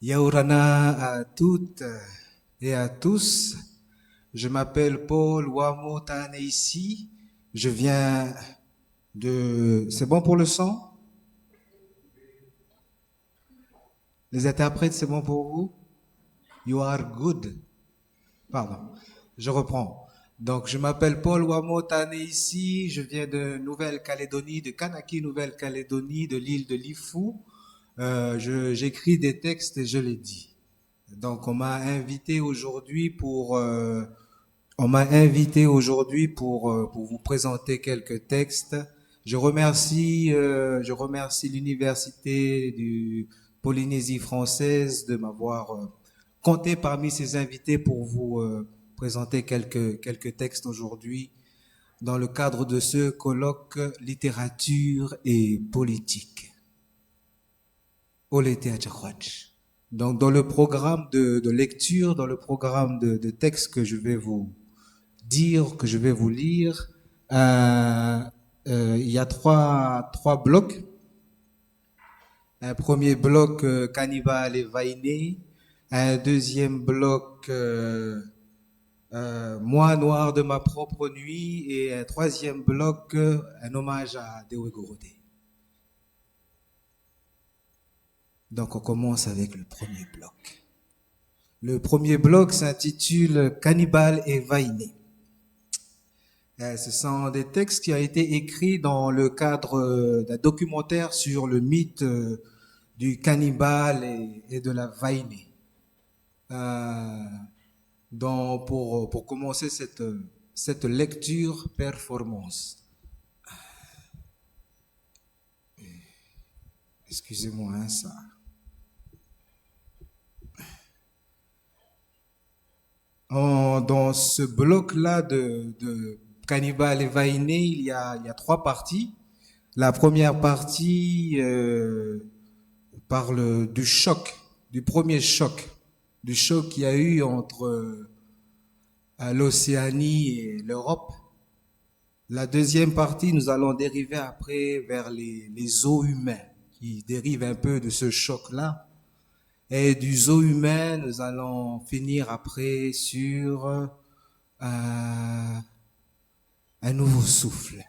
Yaurana à toutes et à tous. Je m'appelle Paul Wamo Taneisi. Je viens de... C'est bon pour le son? Les interprètes, c'est bon pour vous? You are good. Pardon. Je reprends. Donc, je m'appelle Paul Wamo Taneisi. Je viens de Nouvelle-Calédonie, de Kanaki, Nouvelle-Calédonie, de l'île de Lifou. J'écris des textes et je les dis. Donc, on m'a invité aujourd'hui pour vous présenter quelques textes. Je remercie l'université du Polynésie française de m'avoir compté parmi ses invités pour vous présenter quelques textes aujourd'hui dans le cadre de ce colloque littérature et politique. Olete Achakwach. Donc, dans le programme de lecture, dans le programme de textes que je vais vous dire, que je vais vous lire, il y a trois blocs. Un premier bloc, Cannibal et Vainé. Un deuxième bloc, Moi noir de ma propre nuit. Et un troisième bloc, un hommage à Dewe Gorode. Donc, on commence avec le premier bloc. Le premier bloc s'intitule Cannibal et Vainé. Ce sont des textes qui ont été écrits dans le cadre d'un documentaire sur le mythe du cannibale et de la Vainé. Donc, pour commencer cette lecture performance. Excusez-moi, hein, ça. Dans ce bloc-là de Cannibal et Vainé, il y a trois parties. La première partie parle du choc, du premier choc, du choc qu'il y a eu entre l'Océanie et l'Europe. La deuxième partie, nous allons dériver après vers les os humains, qui dérivent un peu de ce choc-là. Et du zoo humain, nous allons finir après sur un nouveau souffle.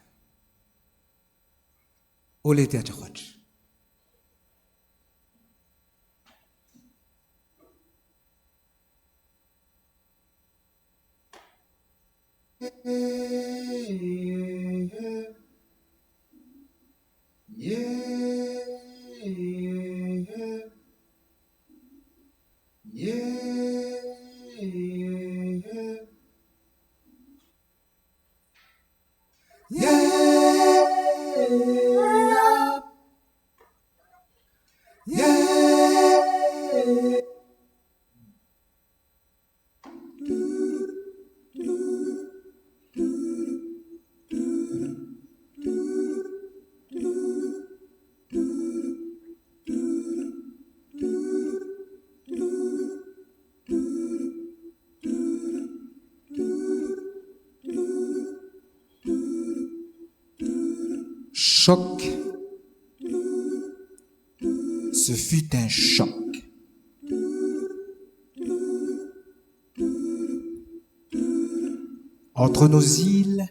Olete Achakwach. Choc. Ce fut un choc. Entre nos îles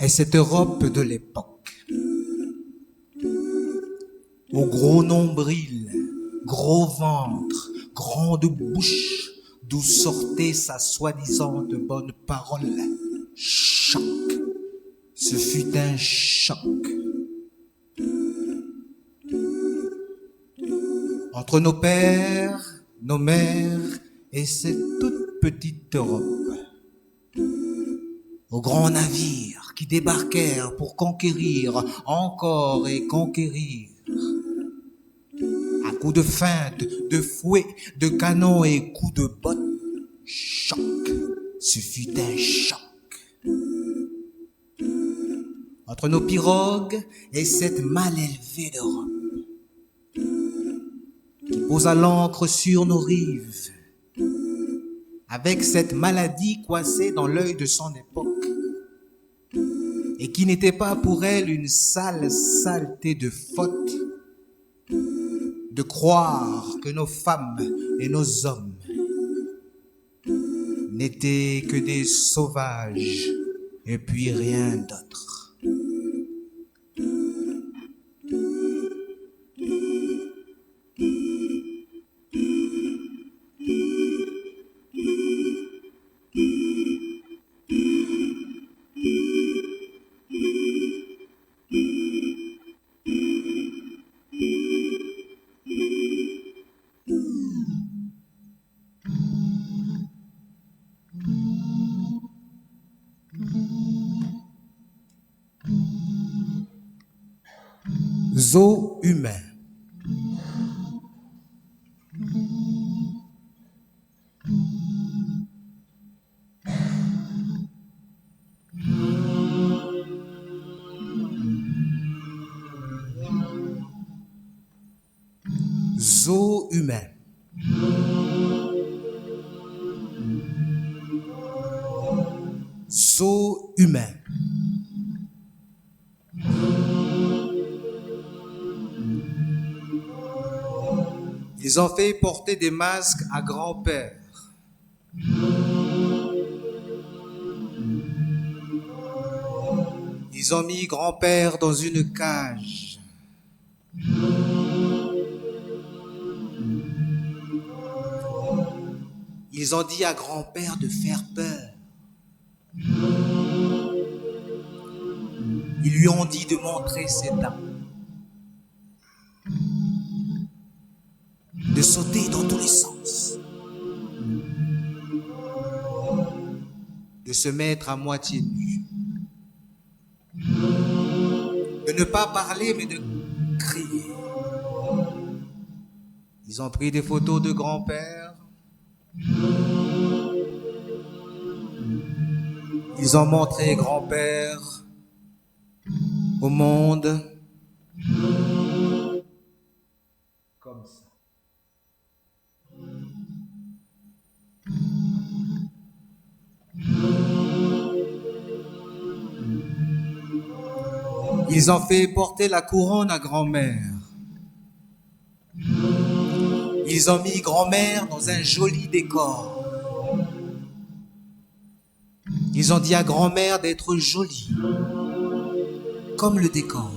et cette Europe de l'époque. Au gros nombril, gros ventre, grande bouche, d'où sortait sa soi-disant bonne parole. Choc. Ce fut un choc. Entre nos pères, nos mères et cette toute petite Europe. Aux grands navires qui débarquèrent pour conquérir encore et conquérir. À coups de feinte, de fouet, de canon et coups de botte. Choc. Ce fut un choc. Entre nos pirogues et cette mal élevée d'Europe qui posa l'ancre sur nos rives avec cette maladie coincée dans l'œil de son époque et qui n'était pas pour elle une sale saleté de faute, de croire que nos femmes et nos hommes n'étaient que des sauvages et puis rien d'autre. Zoo humain. Zoo humain. Zoo humain. Ils ont fait porter des masques à grand-père. Ils ont mis grand-père dans une cage. Ils ont dit à grand-père de faire peur. Ils lui ont dit de montrer ses dents. De sauter dans tous les sens. De se mettre à moitié nu. De ne pas parler mais de crier. Ils ont pris des photos de grand-père. Ils ont montré grand-père au monde comme ça. Ils ont fait porter la couronne à grand-mère. Ils ont mis grand-mère dans un joli décor. Ils ont dit à grand-mère d'être jolie, comme le décor.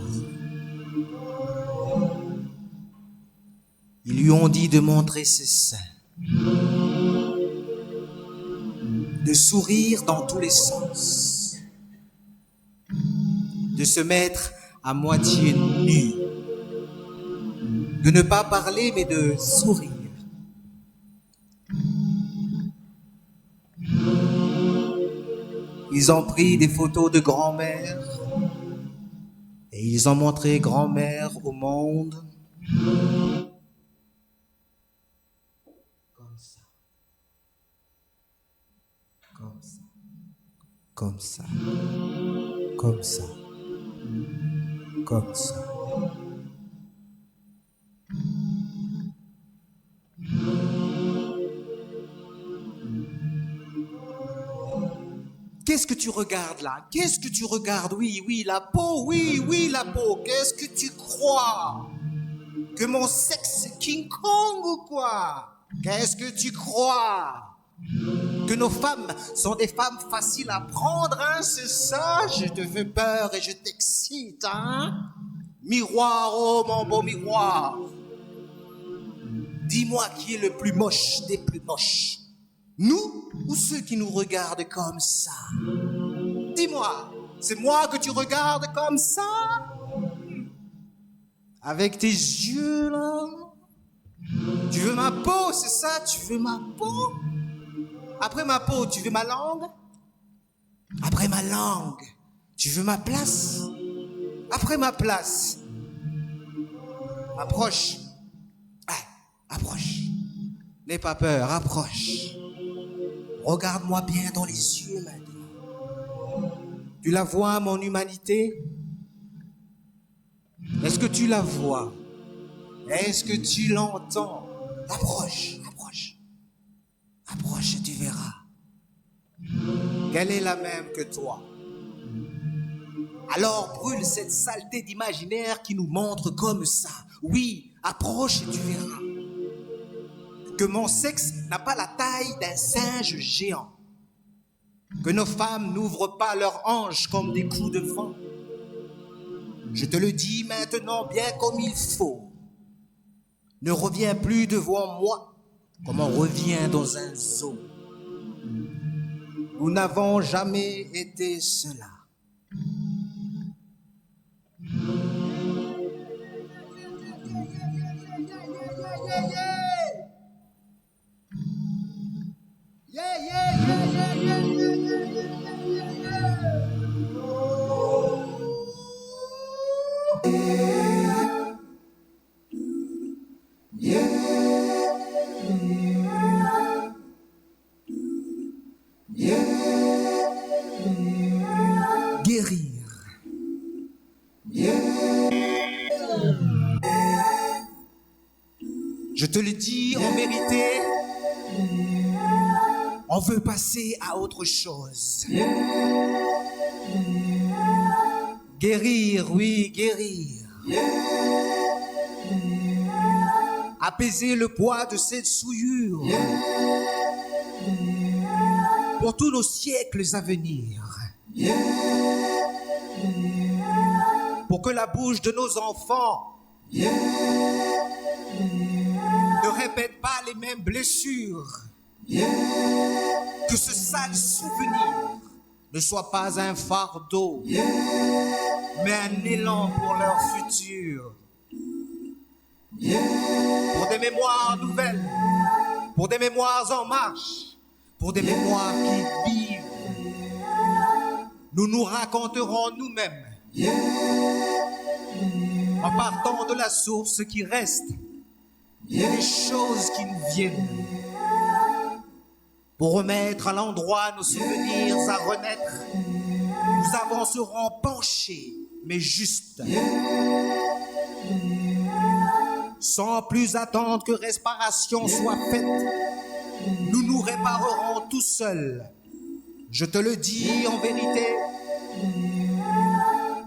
Ils lui ont dit de montrer ses seins, de sourire dans tous les sens, de se mettre à moitié nu, de ne pas parler mais de sourire. Ils ont pris des photos de grand-mère et ils ont montré grand-mère au monde comme ça, comme ça, comme ça, comme ça, comme ça. Qu'est-ce que tu regardes là? Qu'est-ce que tu regardes? Oui, oui, la peau, oui, oui, la peau. Qu'est-ce que tu crois? Que mon sexe c'est King Kong ou quoi? Qu'est-ce que tu crois? Que nos femmes sont des femmes faciles à prendre, hein? C'est ça? Je te fais peur et je t'excite, hein? Miroir, oh mon beau miroir. Dis-moi qui est le plus moche des plus moches. Nous ou ceux qui nous regardent comme ça? Dis-moi, c'est moi que tu regardes comme ça? Avec tes yeux là? Tu veux ma peau, c'est ça? Tu veux ma peau? Après ma peau, tu veux ma langue? Après ma langue, tu veux ma place? Après ma place, approche. Ah, approche. N'aie pas peur, approche. Regarde-moi bien dans les yeux maintenant. Tu la vois, mon humanité? Est-ce que tu la vois? Est-ce que tu l'entends? Approche, approche. Approche et tu verras qu'elle est la même que toi. Alors brûle cette saleté d'imaginaire qui nous montre comme ça. Oui, approche et tu verras que mon sexe n'a pas la taille d'un singe géant, que nos femmes n'ouvrent pas leurs hanches comme des coups de vent. Je te le dis maintenant bien comme il faut. Ne reviens plus devant moi comme on revient dans un zoo. Nous n'avons jamais été cela. Guérir. Je te le dis en vérité, on veut passer à autre chose. Guérir, oui, guérir. Apaiser le poids de cette souillure pour tous nos siècles à venir. Pour que la bouche de nos enfants ne répète pas les mêmes blessures. Que ce sale souvenir ne soit pas un fardeau, mais un élan pour leur futur. Pour des mémoires nouvelles, pour des mémoires en marche, pour des mémoires qui vivent. Nous nous raconterons nous-mêmes, en partant de la source qui reste, et des choses qui nous viennent, pour remettre à l'endroit nos souvenirs à renaître. Nous avancerons penchés, mais juste, sans plus attendre que réparation soit faite. Nous nous réparerons tout seuls. Je te le dis en vérité,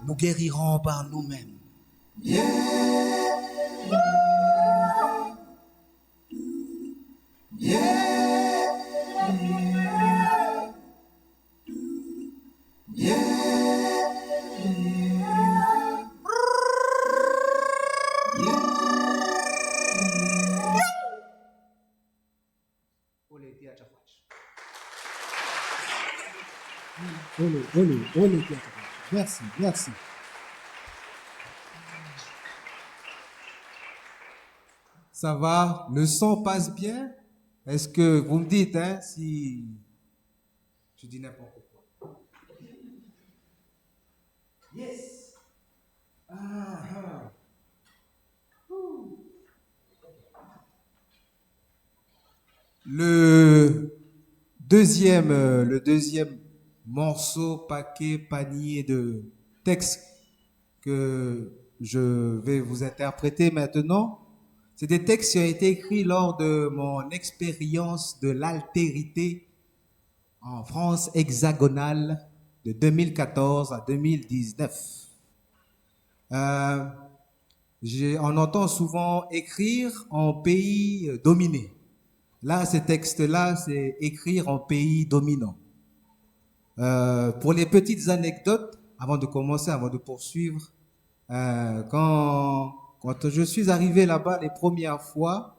nous guérirons par nous-mêmes. Olé, merci, merci. Ça va? Le son passe bien? Est-ce que vous me dites, hein, si je dis n'importe quoi? Yes. Le deuxième morceau, paquet, panier de textes que je vais vous interpréter maintenant, c'est des textes qui ont été écrits lors de mon expérience de l'altérité en France hexagonale de 2014 à 2019. On entend souvent écrire en pays dominé. Là, ces textes-là, c'est écrire en pays dominant. Pour les petites anecdotes, avant de commencer, avant de poursuivre, quand je suis arrivé là-bas les premières fois,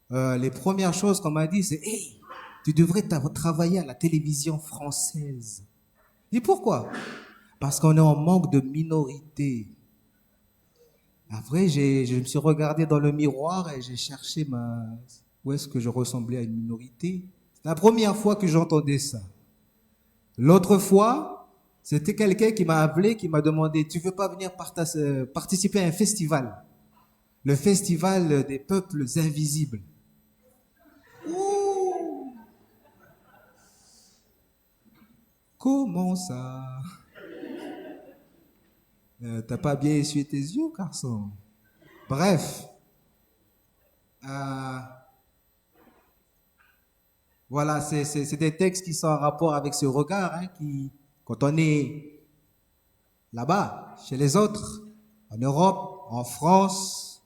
les premières choses qu'on m'a dit, c'est hey, tu devrais travailler à la télévision française. Je dis pourquoi? Parce qu'on est en manque de minorité. Après, je me suis regardé dans le miroir et j'ai cherché où est-ce que je ressemblais à une minorité. C'est la première fois que j'entendais ça. L'autre fois, c'était quelqu'un qui m'a appelé, qui m'a demandé, tu veux pas venir participer à un festival? Le festival des peuples invisibles. Ouh. Comment ça? T'as pas bien essuyé tes yeux, garçon? Bref. Voilà, c'est des textes qui sont en rapport avec ce regard, hein, quand on est là-bas, chez les autres, en Europe, en France,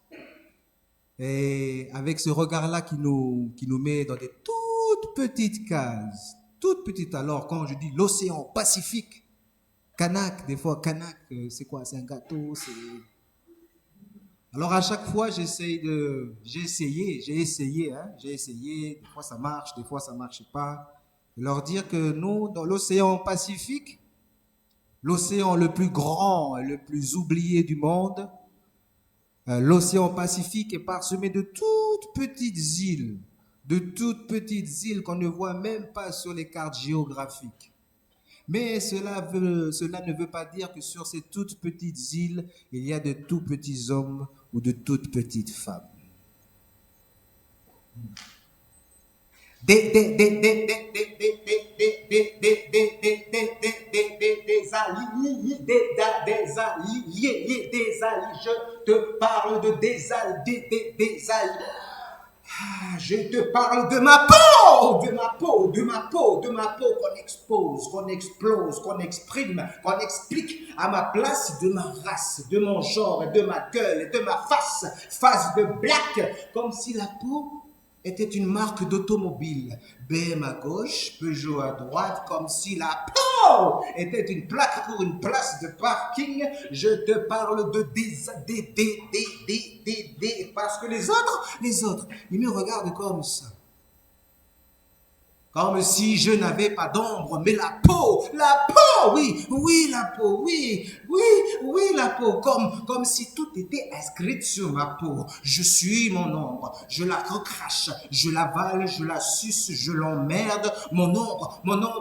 Et avec ce regard-là qui nous met dans des toutes petites cases, toutes petites. Alors, quand je dis l'océan Pacifique, Kanak, des fois, Kanak, c'est quoi? C'est un gâteau, c'est... Alors, à chaque fois, j'ai essayé, des fois ça marche, des fois ça marche pas. Leur dire que nous, dans l'océan Pacifique, l'océan le plus grand et le plus oublié du monde, l'océan Pacifique est parsemé de toutes petites îles qu'on ne voit même pas sur les cartes géographiques. Mais cela ne veut pas dire que sur ces toutes petites îles, il y a de tout petits hommes ou de toutes petites femmes. Je te parle de des alliés. Je te parle de ma peau, qu'on expose, qu'on explose, qu'on exprime, qu'on explique à ma place de ma race, de mon genre, de ma gueule, de ma face de black, comme si la peau était une marque d'automobile. BM à gauche, Peugeot à droite, comme si la peau était une plaque pour une place de parking. Je te parle de parce que les autres, ils me regardent comme ça. Comme si je n'avais pas d'ombre, mais la peau, oui, la peau, la peau, comme si tout était inscrit sur ma peau. Je suis mon ombre, je la recrache, je l'avale, je la suce, je l'emmerde. Mon ombre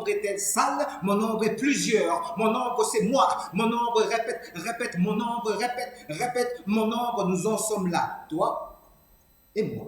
est-elle sale? Mon ombre est plusieurs, mon ombre c'est moi, mon ombre répète, mon ombre répète, mon ombre, nous en sommes là, toi et moi,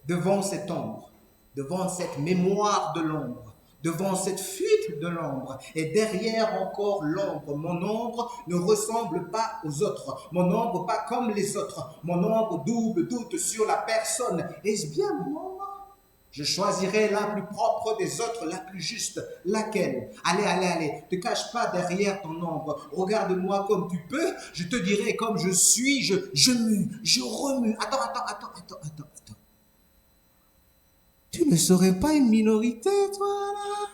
devant cette ombre. Devant cette mémoire de l'ombre, devant cette fuite de l'ombre, et derrière encore l'ombre. Mon ombre ne ressemble pas aux autres, mon ombre pas comme les autres, mon ombre double doute sur la personne. Est-ce bien mon ombre? Je choisirai la plus propre des autres, la plus juste. Laquelle? Allez, te cache pas derrière ton ombre, regarde-moi comme tu peux, je te dirai comme je suis, je mue, je remue. Attends. Tu ne serais pas une minorité, toi, là?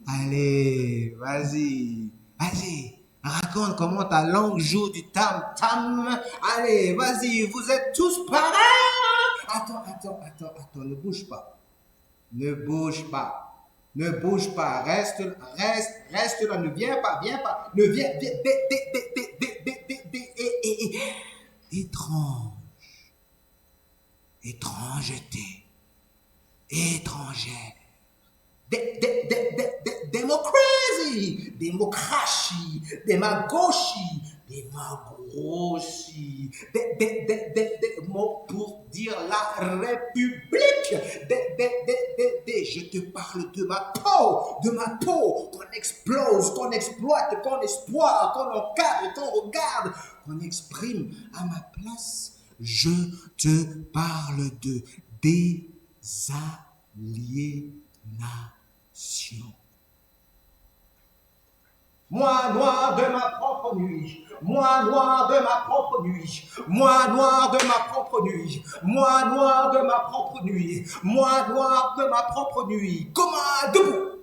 Allez, vas-y, raconte comment ta langue joue du tam-tam. Allez, vas-y, vous êtes tous pareils. Attends, ne bouge pas, reste là, ne viens pas, ne viens, étrangeté. Étrangère. Démocratie, démagogie, des mots pour dire la République. Je te parle de ma peau, qu'on explose, qu'on exploite, qu'on espoir, qu'on encadre, qu'on regarde, qu'on exprime à ma place. Je te parle de aliénation. Moi noir de ma propre nuit, moi noir de ma propre nuit, moi noir de ma propre nuit, moi noir de ma propre nuit, moi noir de ma propre nuit. Comment debout?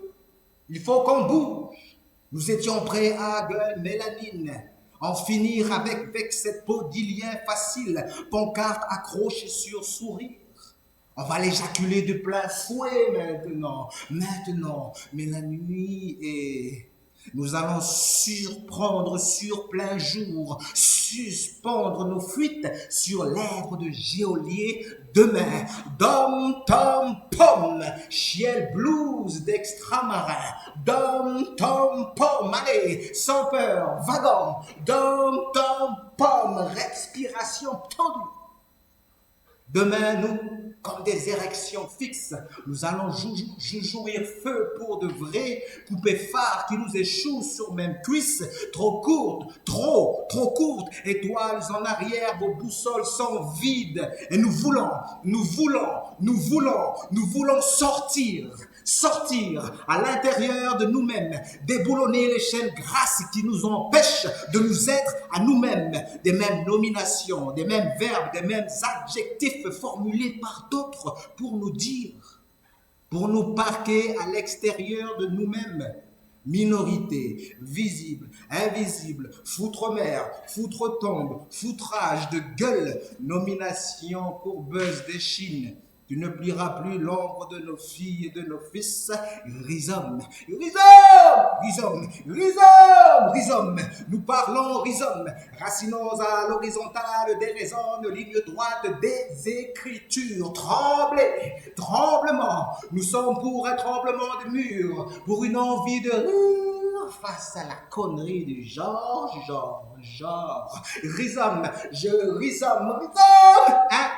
Il faut qu'on bouge. Nous étions prêts à gueule mélanine. En finir avec cette peau d'ilien facile, pancarte accrochée sur sourire. On va l'éjaculer de plein fouet maintenant, mais la nuit est... Nous allons surprendre sur plein jour, suspendre nos fuites sur l'herbe de geôlier demain. Dom, tom, pom, chiel blues d'extramarin. Dom, tom, pom, allez, sans peur, wagon. Dom, tom, pom, respiration tendue. Demain, nous, comme des érections fixes, nous allons jouir feu pour de vrai, poupées phares qui nous échouent sur même cuisse, trop courtes, trop courtes, étoiles en arrière, vos boussoles sont vides, et nous voulons sortir sortir à l'intérieur de nous-mêmes, déboulonner les chaînes grasses qui nous empêchent de nous être à nous-mêmes, des mêmes nominations, des mêmes verbes, des mêmes adjectifs formulés par d'autres pour nous dire, pour nous parquer à l'extérieur de nous-mêmes. Minorité, visible, invisible, foutre-mer, foutre-tombe, foutrage de gueule, nomination courbeuse d'échine. Tu ne plieras plus l'ombre de nos filles et de nos fils. Rhizome, rhizome, rhizome, rhizome, rhizome. Nous parlons rhizome. Racinons à l'horizontale des raisons, ligne droite des écritures. Tremblez, tremblement. Nous sommes pour un tremblement de mur, pour une envie de rire face à la connerie du genre. Rhizome, je rhizome, hein?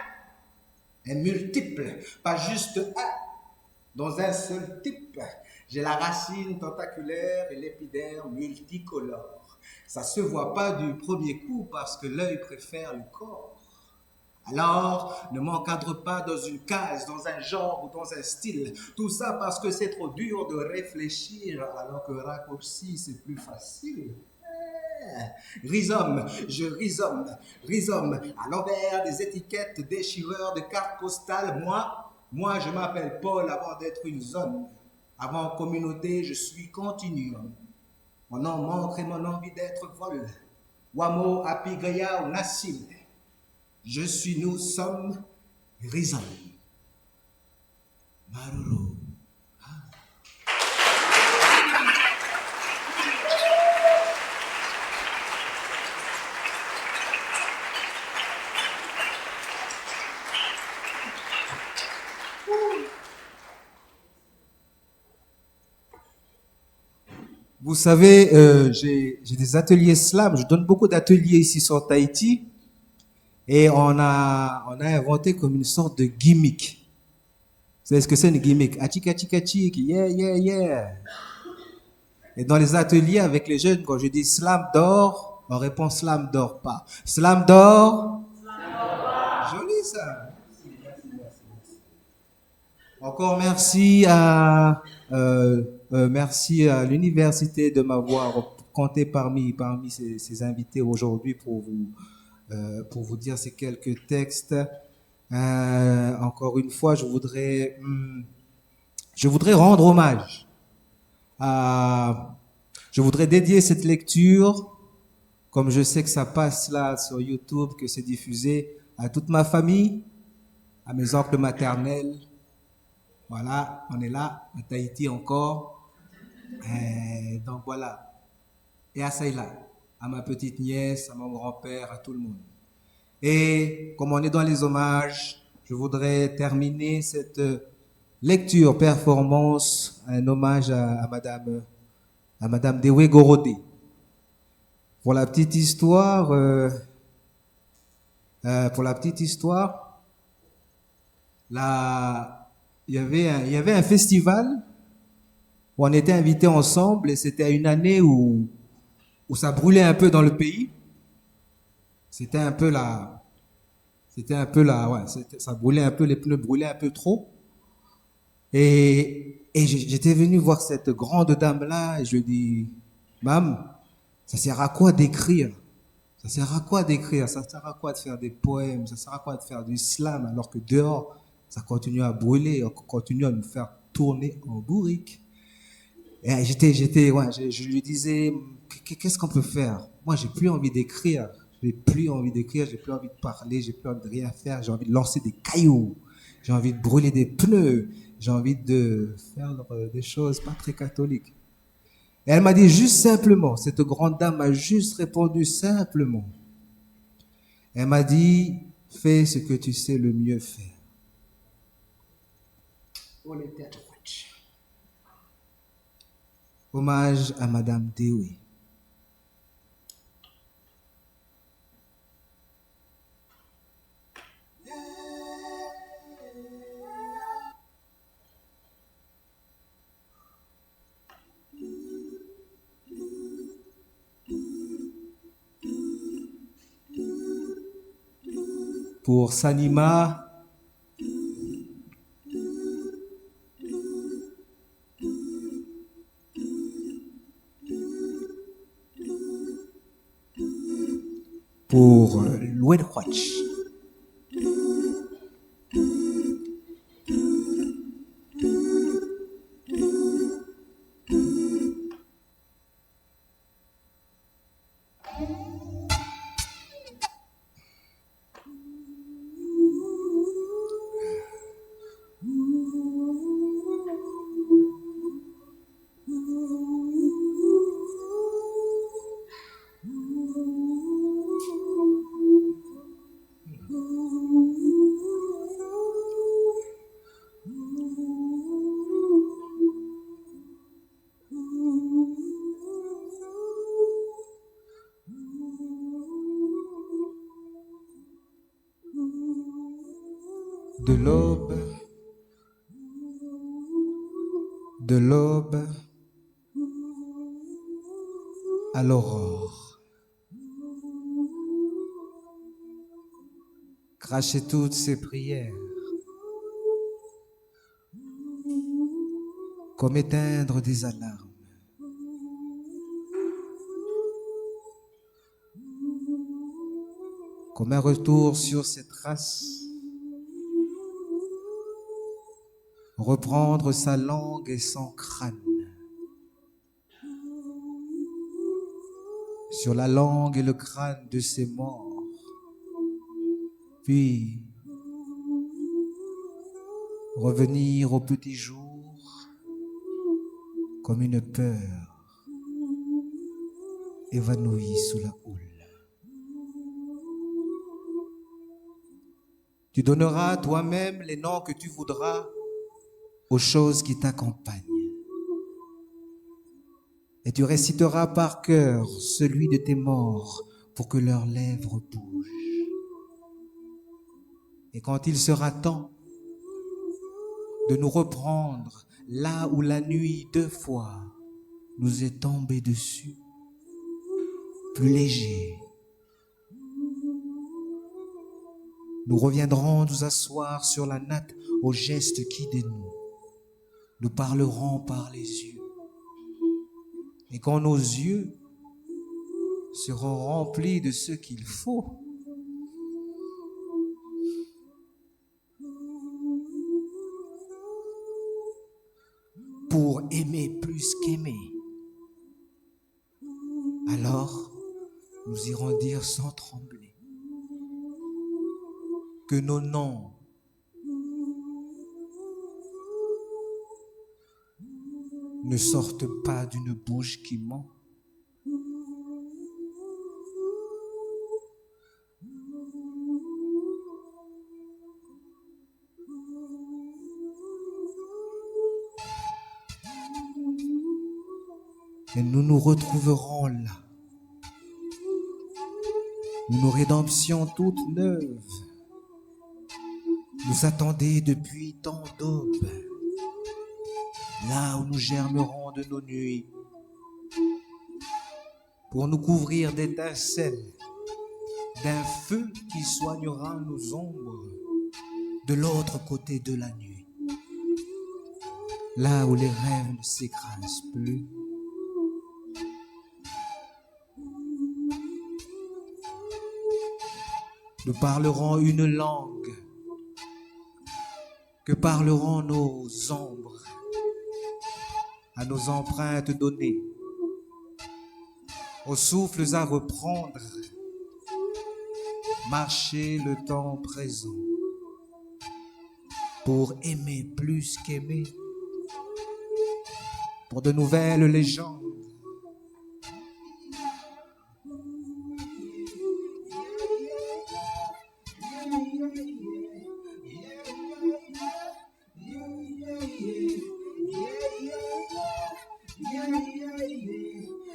Un multiple, pas juste un, dans un seul type. J'ai la racine tentaculaire et l'épiderme multicolore. Ça se voit pas du premier coup parce que l'œil préfère le corps. Alors, ne m'encadre pas dans une case, dans un genre ou dans un style. Tout ça parce que c'est trop dur de réfléchir alors que raccourci c'est plus facile. Rhizome, je rhizome, rhizome, à l'envers des étiquettes déchireurs de cartes postales. Moi, je m'appelle Paul avant d'être une zone. Avant communauté, je suis continuum. Mon nom montre et mon envie d'être vol. Wamo, Apigaya ou Nassim. Je suis, nous sommes, rhizome. Maruru. Vous savez, j'ai des ateliers slam. Je donne beaucoup d'ateliers ici sur Tahiti. Et on a inventé comme une sorte de gimmick. Vous savez ce que c'est une gimmick? Achik, yeah, yeah, yeah. Et dans les ateliers avec les jeunes, quand je dis slam d'or, on répond slam d'or pas. Slam d'or? Joli ça. Encore merci à l'université de m'avoir compté parmi ces invités aujourd'hui pour vous dire ces quelques textes. Encore une fois, je voudrais rendre hommage je voudrais dédier cette lecture, comme je sais que ça passe là sur YouTube, que c'est diffusé, à toute ma famille, à mes oncles maternels. Voilà, on est là, à Tahiti encore. Donc voilà. Et à Saïla, à ma petite nièce, à mon grand-père, à tout le monde. Et comme on est dans les hommages, je voudrais terminer cette lecture, performance, un hommage à Madame Dewe Gorodé. Pour la petite histoire, là, il y avait un festival où on était invités ensemble et c'était une année où ça brûlait un peu dans le pays. C'était un peu ça brûlait un peu, les pneus brûlaient un peu trop. Et j'étais venu voir cette grande dame-là et je lui dis, Mam, ça sert à quoi d'écrire? Ça sert à quoi d'écrire? Ça sert à quoi de faire des poèmes? Ça sert à quoi de faire du slam alors que dehors, ça continue à brûler, on continue à nous faire tourner en bourrique? Et je lui disais, qu'est-ce qu'on peut faire? Moi, j'ai plus envie d'écrire. J'ai plus envie d'écrire, j'ai plus envie de parler, j'ai plus envie de rien faire. J'ai envie de lancer des cailloux. J'ai envie de brûler des pneus. J'ai envie de faire des choses pas très catholiques. Et elle m'a dit juste simplement, cette grande dame m'a juste répondu simplement. Elle m'a dit, fais ce que tu sais le mieux faire. Hommage à Madame Dewe. Pour Sanima, pour Luen Huach. De l'aube à l'aurore. Crachez toutes ces prières, comme éteindre des alarmes. Comme un retour sur ses traces, reprendre sa langue et son crâne. Sur la langue et le crâne de ses morts. Puis revenir au petit jour comme une peur évanouie sous la houle. Tu donneras toi-même les noms que tu voudras aux choses qui t'accompagnent. Et tu réciteras par cœur celui de tes morts pour que leurs lèvres bougent. Et quand il sera temps de nous reprendre là où la nuit 2 fois nous est tombée dessus, plus léger, nous reviendrons nous asseoir sur la natte aux gestes qui dénouent. Nous parlerons par les yeux. Et quand nos yeux seront remplis de ce qu'il faut, pour aimer plus qu'aimer, alors nous irons dire sans trembler que nos noms ne sortent pas d'une bouche qui ment. Et nous nous retrouverons là, où nos rédemptions toutes neuves nous attendaient depuis tant d'aubes, là où nous germerons de nos nuits, pour nous couvrir d'étincelles, d'un feu qui soignera nos ombres de l'autre côté de la nuit, là où les rêves ne s'écrasent plus. Nous parlerons une langue que parleront nos ombres à nos empreintes données, aux souffles à reprendre, marcher le temps présent pour aimer plus qu'aimer, pour de nouvelles légendes.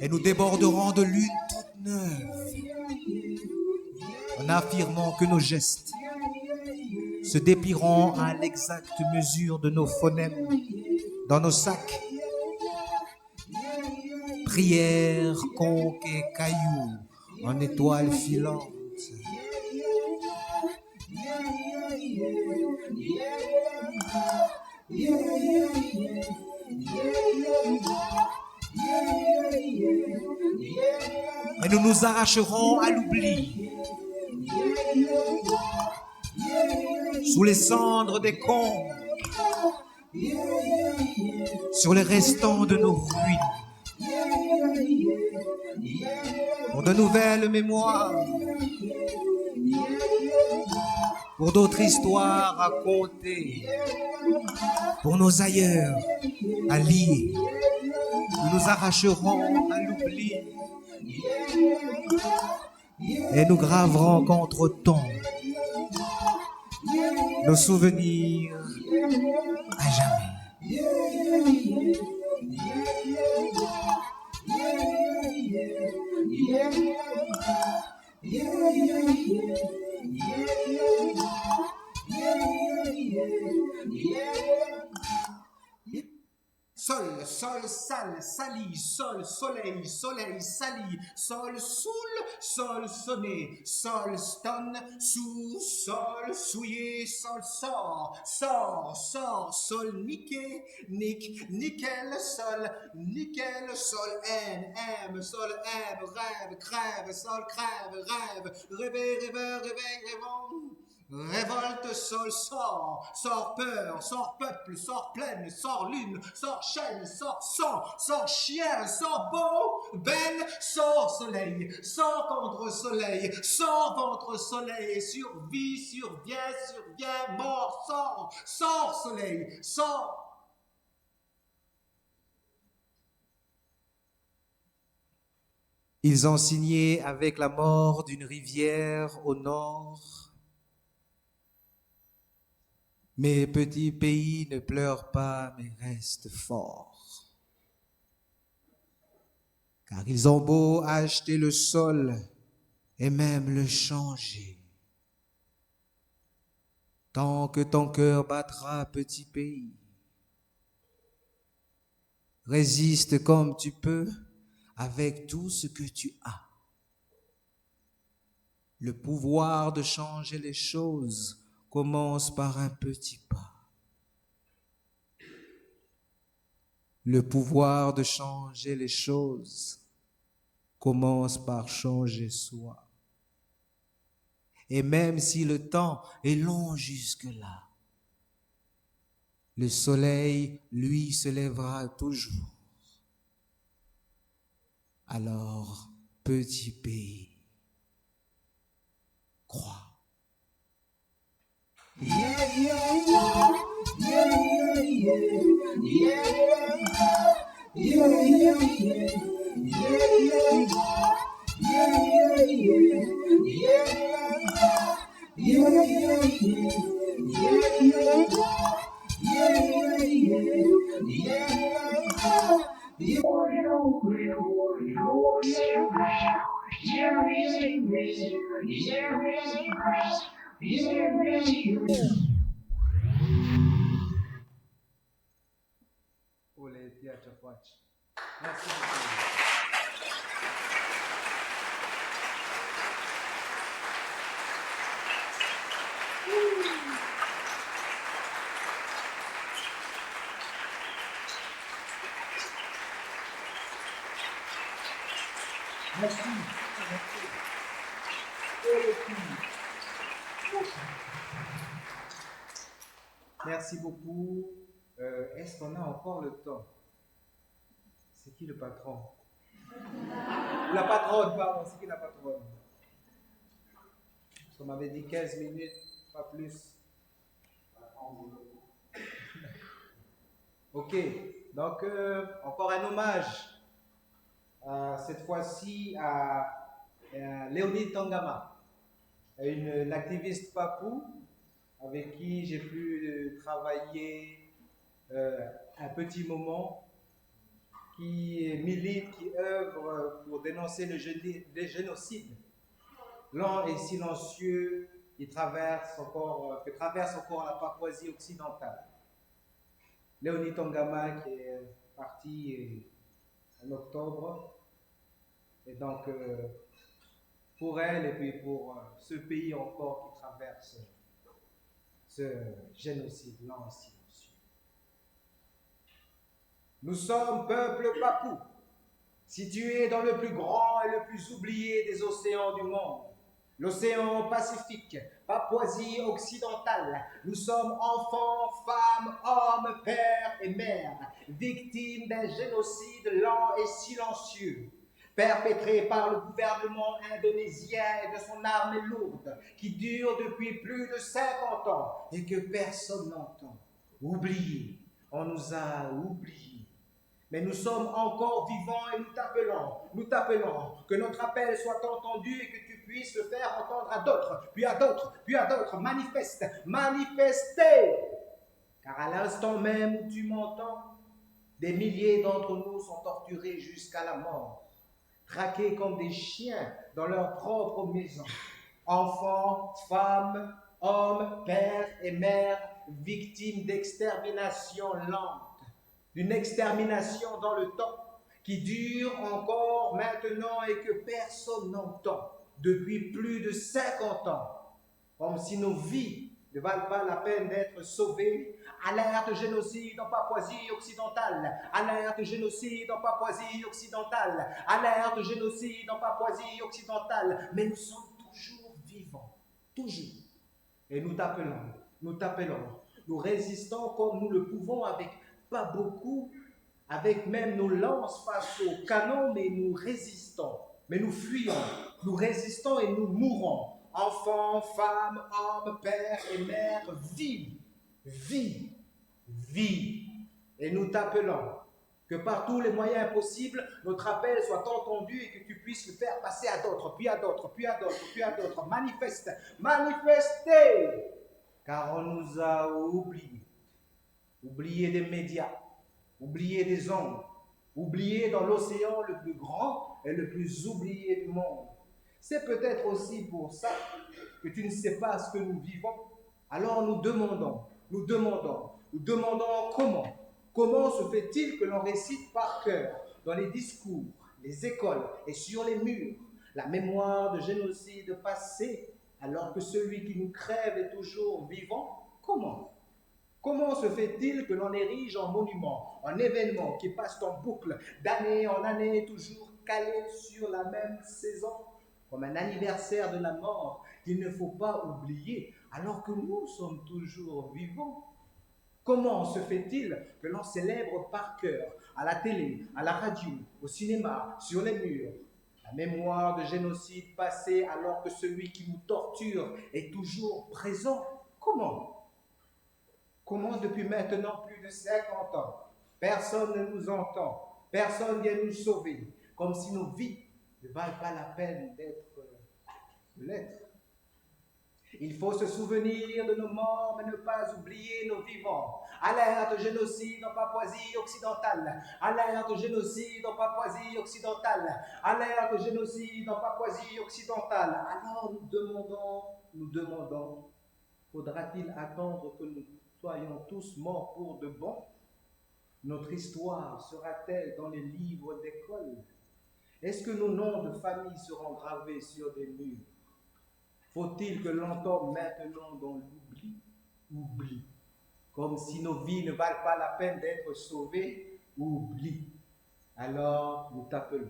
Et nous déborderons de lune toute neuve en affirmant que nos gestes se déplieront à l'exacte mesure de nos phonèmes dans nos sacs. Prières, conques et cailloux en étoiles filantes. Et nous nous arracherons à l'oubli sous les cendres des combes, sur les restants de nos ruines, pour de nouvelles mémoires, pour d'autres histoires racontées, pour nos ailleurs à lire, nous nous arracherons à l'oubli et nous graverons contre-temps nos souvenirs à jamais. Sol, sol, sale, sali, sol, soleil, soleil, sali, sol, soule, sol, sonné, sol, stone, sous, sol, souillé, sol, sort, sol, niqué, nickel, sol, M, sol, M, rêve, crève, sol, crève, rêver, rêveur, réveil, rêvant. Révolte, sol, sort peur, sort peuple, sort plaine, sort lune, sort chaîne, sort sang, sort chien, sort beau, belle, sort soleil, sort contre soleil, sort contre soleil, survie, survient, mort, sort soleil, sort. Ils ont signé avec la mort d'une rivière au nord. Mes petits pays ne pleurent pas, mais restent forts. Car ils ont beau acheter le sol et même le changer. Tant que ton cœur battra, petit pays, résiste comme tu peux avec tout ce que tu as. Le pouvoir de changer les choses commence par un petit pas. Le pouvoir de changer les choses commence par changer soi. Et même si le temps est long jusque-là, le soleil, lui, se lèvera toujours. Alors, petit pays, crois. Merci beaucoup. Merci. Merci beaucoup. Est-ce qu'on a encore le temps? C'est qui le patron? La patronne, pardon, c'est qui la patronne? On m'avait dit 15 minutes, pas plus. Ok, donc encore un hommage, cette fois-ci à Léonie Tangama, une activiste papou avec qui j'ai pu travailler un petit moment, qui milite, qui œuvre pour dénoncer le génocide lent et silencieux que traverse encore la Papouasie occidentale. Léonie Tangama qui est partie en octobre, et donc pour elle et puis pour ce pays encore qui traverse ce génocide lent et silencieux. Nous sommes peuple papou, situé dans le plus grand et le plus oublié des océans du monde, l'océan Pacifique, Papouasie occidentale. Nous sommes enfants, femmes, hommes, pères et mères, victimes d'un génocide lent et silencieux, perpétré par le gouvernement indonésien et de son armée lourde, qui dure depuis plus de 50 ans et que personne n'entend. Oubliés, on nous a oubliés. Mais nous sommes encore vivants et nous t'appelons, que notre appel soit entendu et que tu puisses le faire entendre à d'autres, puis à d'autres, puis à d'autres. Manifeste, manifestez. Car à l'instant même où tu m'entends, des milliers d'entre nous sont torturés jusqu'à la mort, traqués comme des chiens dans leur propre maison. Enfants, femmes, hommes, pères et mères, victimes d'extermination lente. D'une extermination dans le temps qui dure encore maintenant et que personne n'entend depuis plus de 50 ans, comme si nos vies ne valent pas la peine d'être sauvées. Alerte génocide en Papouasie occidentale, alerte génocide en Papouasie occidentale, alerte génocide en Papouasie occidentale, mais nous sommes toujours vivants, toujours. Et nous t'appelons, nous résistons comme nous le pouvons avec pas beaucoup, avec même nos lances face au canon, mais nous résistons, mais nous fuyons, nous résistons et nous mourons. Enfants, femmes, hommes, pères et mères, vive, vive, vive. Et nous t'appelons que par tous les moyens possibles, notre appel soit entendu et que tu puisses le faire passer à d'autres, puis à d'autres, puis à d'autres, puis à d'autres. Manifeste, manifestez, car on nous a oubliés. Oubliés des médias, oubliés des ondes, oubliés dans l'océan le plus grand et le plus oublié du monde. C'est peut-être aussi pour ça que tu ne sais pas ce que nous vivons. Alors nous demandons comment. Comment se fait-il que l'on récite par cœur dans les discours, les écoles et sur les murs la mémoire de génocide passé alors que celui qui nous crève est toujours vivant? Comment? Comment se fait-il que l'on érige en monument, en événement qui passe en boucle, d'année en année, toujours calé sur la même saison, comme un anniversaire de la mort qu'il ne faut pas oublier, alors que nous sommes toujours vivants? Comment se fait-il que l'on célèbre par cœur, à la télé, à la radio, au cinéma, sur les murs, la mémoire de génocide passé alors que celui qui nous torture est toujours présent? Comment? Comment depuis maintenant plus de 50 ans, personne ne nous entend, personne vient nous sauver, comme si nos vies ne valent pas la peine l'être. Il faut se souvenir de nos morts, mais ne pas oublier nos vivants. Alerte génocide en Papouasie occidentale. Alerte génocide en Papouasie occidentale. Alerte génocide en Papouasie occidentale. Alors nous demandons, faudra-t-il attendre que nous soyons tous morts pour de bon? Notre histoire sera-t-elle dans les livres d'école? Est-ce que nos noms de famille seront gravés sur des murs? Faut-il que l'on tombe maintenant dans l'oubli? Oubli. Comme si nos vies ne valent pas la peine d'être sauvées? Oubli. Alors nous t'appelons.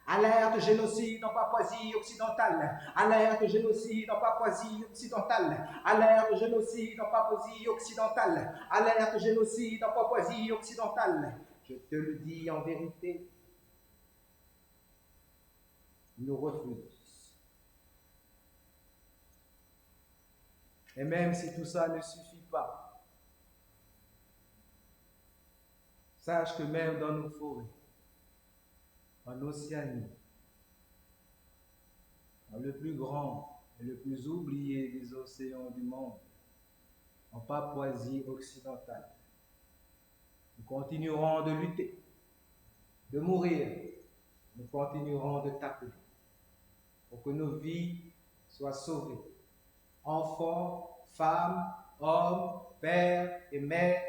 Alerte génocide en Papouasie occidentale. Alerte génocide en Papouasie occidentale. Alerte génocide en Papouasie occidentale. Alerte génocide en Papouasie occidentale. Je te le dis en vérité, nous refusons. Et même si tout ça ne suffit pas, sache que même dans nos forêts, en Océanie, dans le plus grand et le plus oublié des océans du monde, en Papouasie occidentale, nous continuerons de lutter, de mourir, nous continuerons de t'appeler pour que nos vies soient sauvées. Enfants, femmes, hommes, pères et mères,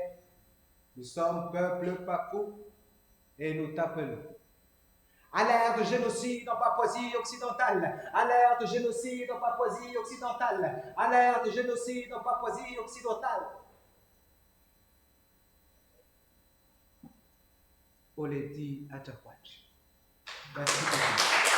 nous sommes peuple papou et nous t'appelons. Alerte génocide en Papouasie occidentale. Alerte génocide en Papouasie occidentale. Alerte génocide en Papouasie occidentale. Oleti Achakwach. Merci beaucoup.